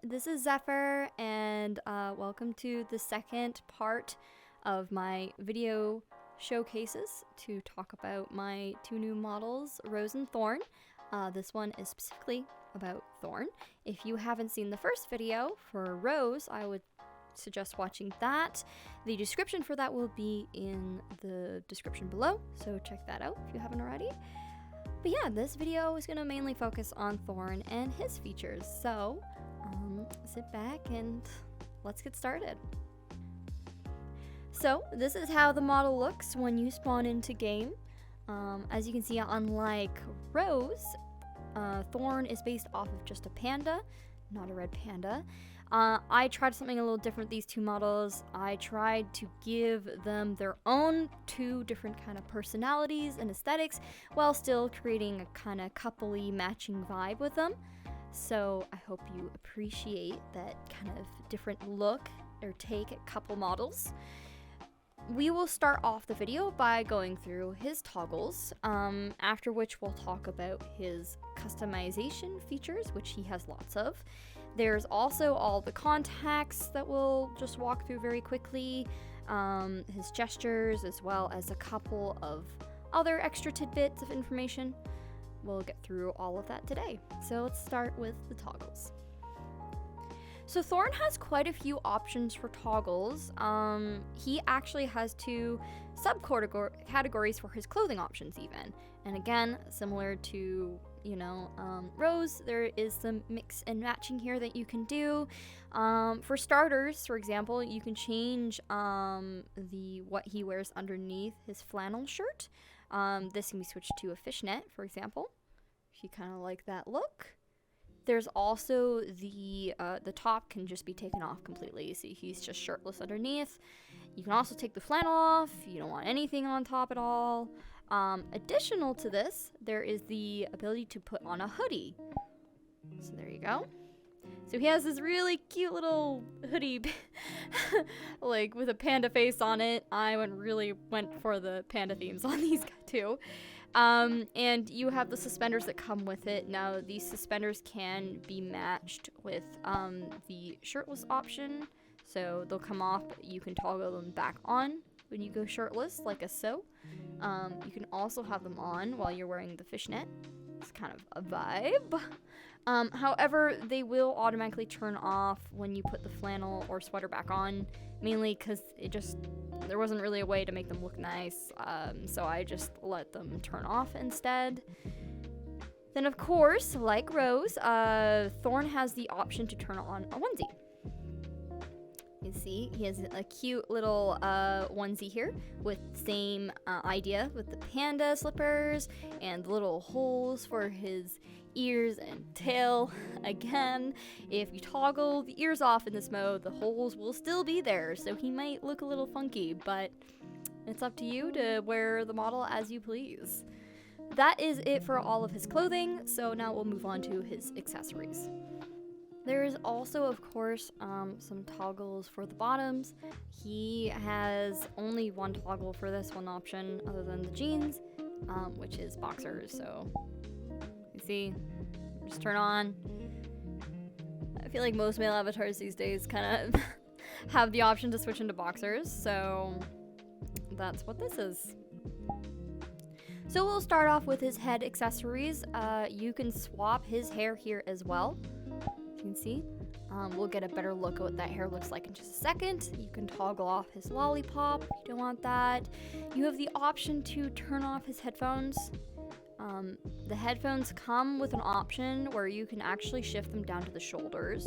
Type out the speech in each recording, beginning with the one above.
this is Zephyr, and welcome to the second part of my video showcases to talk about my two new models, Rose and Thorn. This one is specifically about Thorn. If you haven't seen the first video for Rose, I would suggest watching that. The description for that will be in the description below, so check that out if you haven't already. But yeah, this video is going to mainly focus on Thorn and his features, so sit back and let's get started. So this is how the model looks when you spawn into game. As you can see, unlike Rose, Thorn is based off of just a panda, not a red panda. I tried something a little different with these two models. I tried to give them their own two different kind of personalities and aesthetics while still creating a kind of coupley matching vibe with them. So I hope you appreciate that kind of different look or take at couple models. We will start off the video by going through his toggles, after which we'll talk about his customization features, which he has lots of. There's also all the contacts that we'll just walk through very quickly, his gestures, as well as a couple of other extra tidbits of information. We'll get through all of that today. So let's start with the toggles. So Thorn has quite a few options for toggles. He actually has two subcategories for his clothing options even. And again, similar to, Rose, there is some mix and matching here that you can do. For starters, for example, you can change what he wears underneath his flannel shirt. This can be switched to a fishnet, for example, if you kind of like that look. There's also the top can just be taken off completely, so he's just shirtless underneath. You can also take the flannel off. You don't want anything on top at all. Additional to this, there is the ability to put on a hoodie. So there you go. So he has this really cute little hoodie, like with a panda face on it. I went for the panda themes on these too. And you have the suspenders that come with it. Now, these suspenders can be matched with the shirtless option. So they'll come off, but you can toggle them back on when you go shirtless, like so. You can also have them on while you're wearing the fishnet. It's kind of a vibe. However, they will automatically turn off when you put the flannel or sweater back on, mainly because there wasn't really a way to make them look nice, so I just let them turn off instead. Then, of course, like Rose, Thorn has the option to turn on a onesie. You see, he has a cute little onesie here with the same idea with the panda slippers and the little holes for his ears and tail. Again, if you toggle the ears off in this mode, the holes will still be there, so he might look a little funky, but it's up to you to wear the model as you please. That is it for all of his clothing, so now we'll move on to his accessories. There is also, of course, some toggles for the bottoms. He has only one toggle for this one option other than the jeans, which is boxers. So you see, just turn on. I feel like most male avatars these days kind of have the option to switch into boxers, so that's what this is. So we'll start off with his head accessories. You can swap his hair here as well. You can see. We'll get a better look at what that hair looks like in just a second. You can toggle off his lollipop if you don't want that. You have the option to turn off his headphones. The headphones come with an option where you can actually shift them down to the shoulders.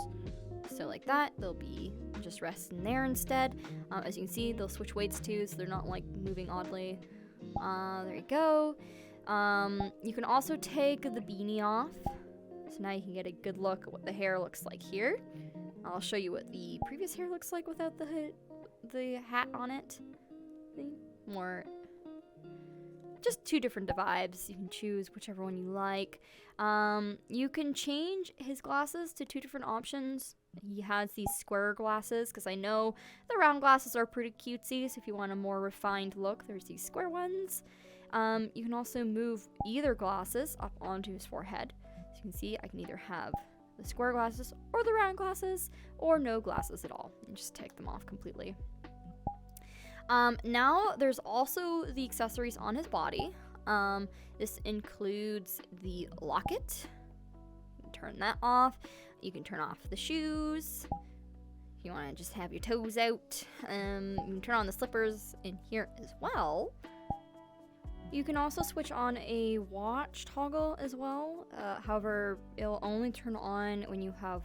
So like that, they'll be just resting there instead. As you can see, they'll switch weights too, so they're not like moving oddly. There you go. You can also take the beanie off. So now you can get a good look at what the hair looks like here. I'll show you what the previous hair looks like without the hat on it. More, just two different vibes. You can choose whichever one you like. You can change his glasses to two different options. He has these square glasses, because I know the round glasses are pretty cutesy, so if you want a more refined look, there's these square ones. You can also move either glasses up onto his forehead. As you can see, I can either have the square glasses or the round glasses, or no glasses at all, and just take them off completely. Now there's also the accessories on his body. This includes the locket. Turn that off. You can turn off the shoes. If you want to just have your toes out, you can turn on the slippers in here as well. You can also switch on a watch toggle as well. However, it'll only turn on when you have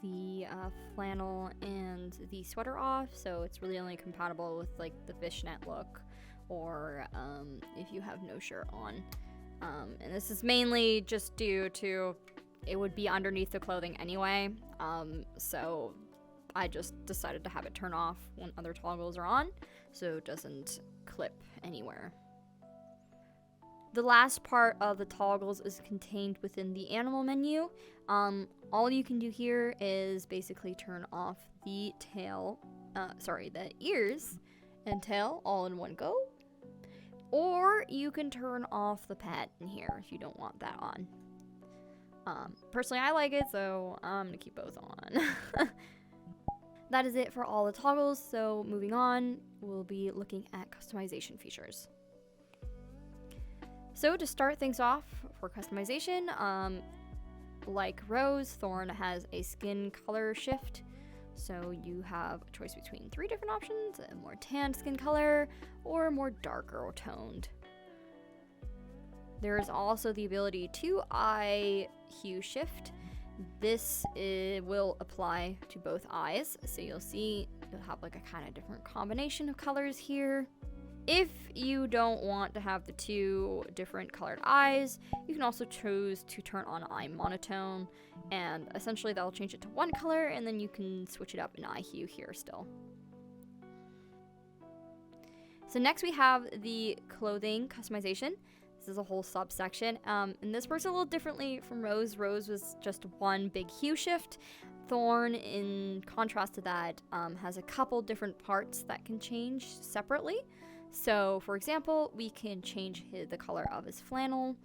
the flannel and the sweater off, so it's really only compatible with like the fishnet look, or if you have no shirt on. And this is mainly just due to it would be underneath the clothing anyway, so I just decided to have it turn off when other toggles are on, so it doesn't clip anywhere. The last part of the toggles is contained within the animal menu. All you can do here is basically turn off the the ears and tail all in one go. Or you can turn off the pet in here if you don't want that on. Personally, I like it, so I'm gonna keep both on. That is it for all the toggles, so moving on, we'll be looking at customization features. So to start things off for customization, like Rose, Thorn has a skin color shift. So you have a choice between 3 different options: a more tanned skin color or more darker toned. There is also the ability to eye hue shift. This will apply to both eyes. So you'll see you'll have like a kind of different combination of colors here. If you don't want to have the 2 different colored eyes, you can also choose to turn on eye monotone, and essentially that'll change it to 1 color, and then you can switch it up in eye hue here still. So next we have the clothing customization. This is a whole subsection, and this works a little differently from Rose. Rose was just 1 big hue shift. Thorn, in contrast to that, has a couple different parts that can change separately. So, for example, we can change the color of his flannel.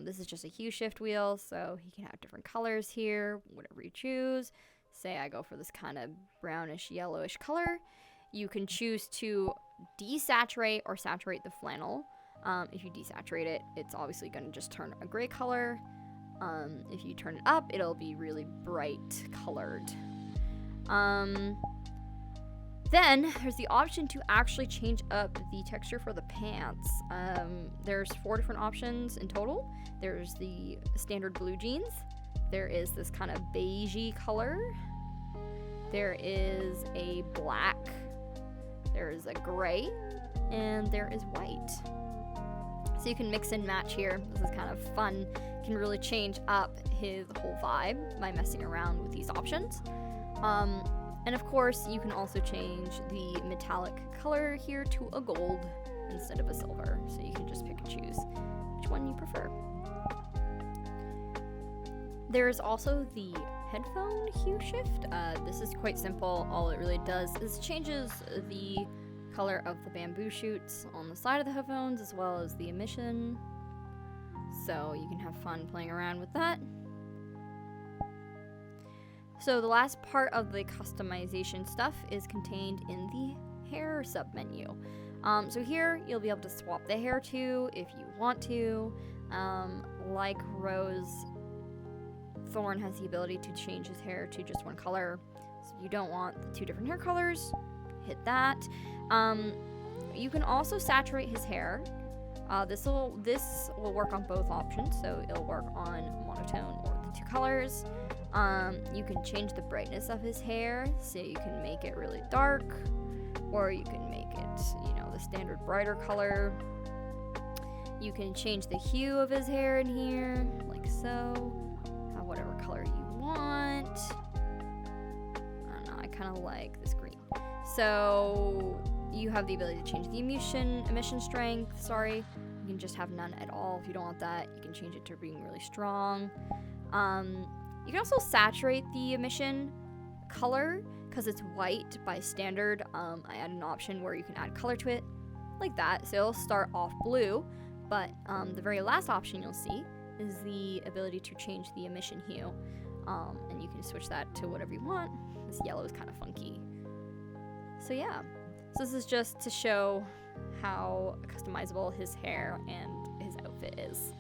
This is just a hue shift wheel, so he can have different colors here, whatever you choose. Say I go for this kind of brownish, yellowish color. You can choose to desaturate or saturate the flannel. If you desaturate it, it's obviously going to just turn a gray color. If you turn it up, it'll be really bright colored. Then there's the option to actually change up the texture for the pants. There's 4 different options in total. There's the standard blue jeans. There is this kind of beigey color. There is a black. There is a gray. And there is white. So you can mix and match here. This is kind of fun. You can really change up his whole vibe by messing around with these options. And of course, you can also change the metallic color here to a gold instead of a silver. So you can just pick and choose which one you prefer. There's also the headphone hue shift. This is quite simple. All it really does is changes the color of the bamboo shoots on the side of the headphones as well as the emission. So you can have fun playing around with that. So the last part of the customization stuff is contained in the hair submenu. So here you'll be able to swap the hair too if you want to. Like Rose, Thorn has the ability to change his hair to just 1 color. So if you don't want the 2 different hair colors, hit that. You can also saturate his hair. This will work on both options, so it'll work on monotone or the 2 colors. You can change the brightness of his hair, so you can make it really dark, or you can make it, the standard brighter color. You can change the hue of his hair in here, like so. Have whatever color you want. I don't know, I kind of like this green. So you have the ability to change the emission strength, You can just have none at all if you don't want that. You can change it to being really strong. You can also saturate the emission color because it's white by standard. I add an option where you can add color to it, like that. So it'll start off blue, but the very last option you'll see is the ability to change the emission hue. and you can switch that to whatever you want. This yellow is kind of funky. So yeah, so this is just to show how customizable his hair and his outfit is.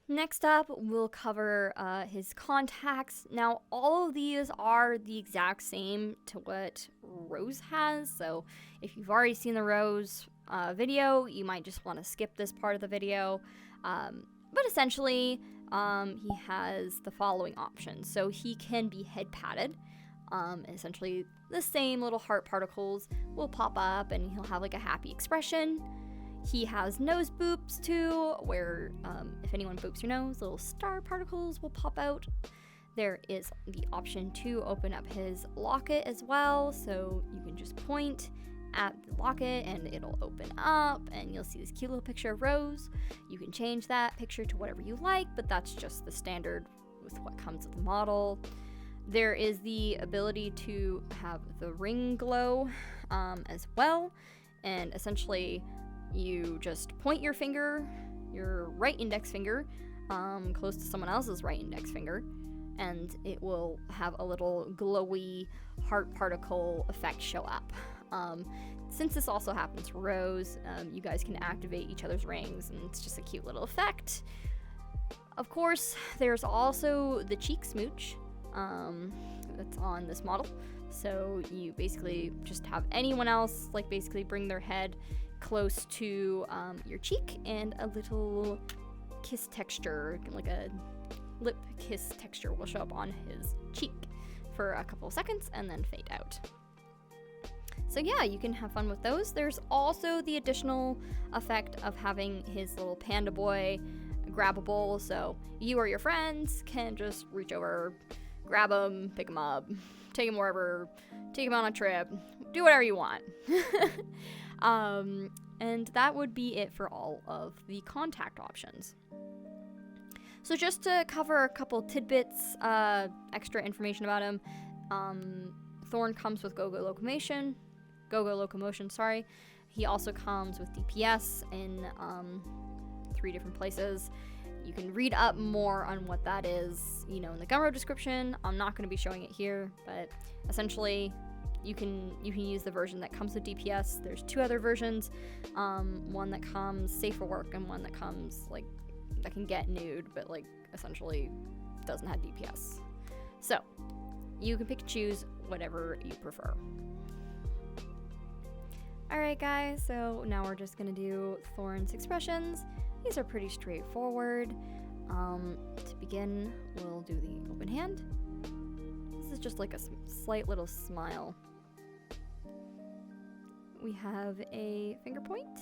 Next up, we'll cover his contacts. Now, all of these are the exact same to what Rose has, so if you've already seen the Rose video, you might just want to skip this part of the video. But essentially, he has the following options. So he can be head patted. Essentially, the same little heart particles will pop up and he'll have like a happy expression. He has nose boops too, where if anyone boops your nose, little star particles will pop out. There is the option to open up his locket as well, so you can just point at the locket and it'll open up and you'll see this cute little picture of Rose. You can change that picture to whatever you like, but that's just the standard with what comes with the model. There is the ability to have the ring glow as well, and essentially you just point your finger, your right index finger, close to someone else's right index finger, and it will have a little glowy heart particle effect show up. Since this also happens to Rose, you guys can activate each other's rings, and it's just a cute little effect. Of course, there's also the cheek smooch that's on this model. So you basically just have anyone else like basically bring their head close to your cheek, and a little kiss texture, like a lip kiss texture, will show up on his cheek for a couple of seconds and then fade out. So yeah, you can have fun with those. There's also the additional effect of having his little panda boy grabbable, so you or your friends can just reach over, grab him, pick him up, take him wherever, take him on a trip, do whatever you want. And that would be it for all of the contact options. So just to cover a couple tidbits, extra information about him, Thorn comes with Go-Go Locomotion, sorry. He also comes with DPS in 3 different places. You can read up more on what that is, in the Gumroad description. I'm not going to be showing it here, but essentially you can use the version that comes with DPS. There's 2 other versions, one that comes safe for work and one that comes that can get nude, but essentially doesn't have DPS. So you can pick and choose whatever you prefer. Alright guys, so now we're just gonna do Thorn's expressions. These are pretty straightforward. To begin, we'll do the open hand. This is just like a slight little smile. We have a finger point.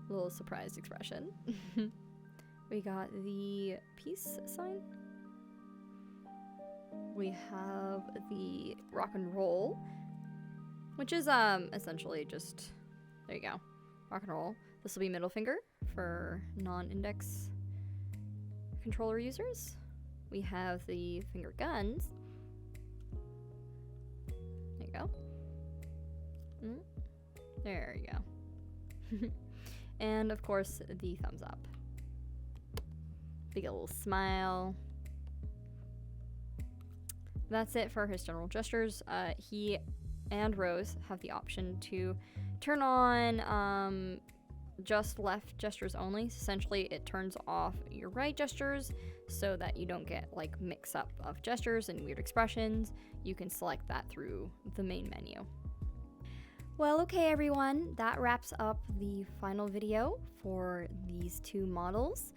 Little surprised expression. We got the peace sign. We have the rock and roll, which is essentially just, there you go, rock and roll. This will be middle finger for non-index controller users. We have the finger guns. There you go. There you go. And of course, the thumbs up. Big little smile. That's it for his general gestures. He and Rose have the option to turn on just left gestures only. So essentially, it turns off your right gestures so that you don't get mix up of gestures and weird expressions. You can select that through the main menu. Well, okay everyone, that wraps up the final video for these 2 models.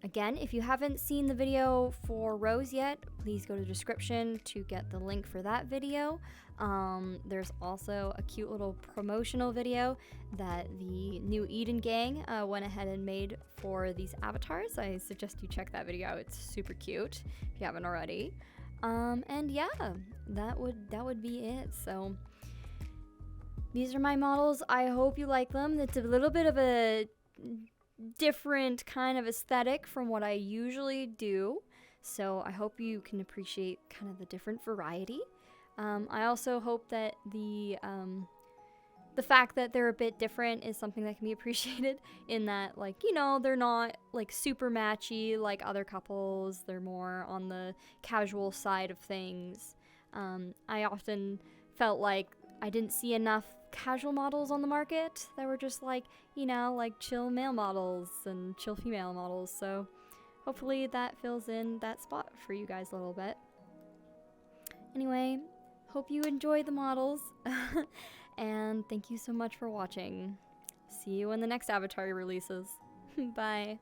Again, if you haven't seen the video for Rose yet, please go to the description to get the link for that video. There's also a cute little promotional video that the New Eden gang went ahead and made for these avatars. I suggest you check that video out. It's super cute if you haven't already. And yeah, that would be it. So these are my models. I hope you like them. It's a little bit of a different kind of aesthetic from what I usually do, so I hope you can appreciate kind of the different variety. I also hope that the the fact that they're a bit different is something that can be appreciated, in that, like, you know, they're not like super matchy like other couples. They're more on the casual side of things. I often felt like I didn't see enough casual models on the market that were just like, you know, like chill male models and chill female models. So hopefully that fills in that spot for you guys a little bit. Anyway, hope you enjoy the models. And thank you so much for watching. See you when the next avatar releases. Bye.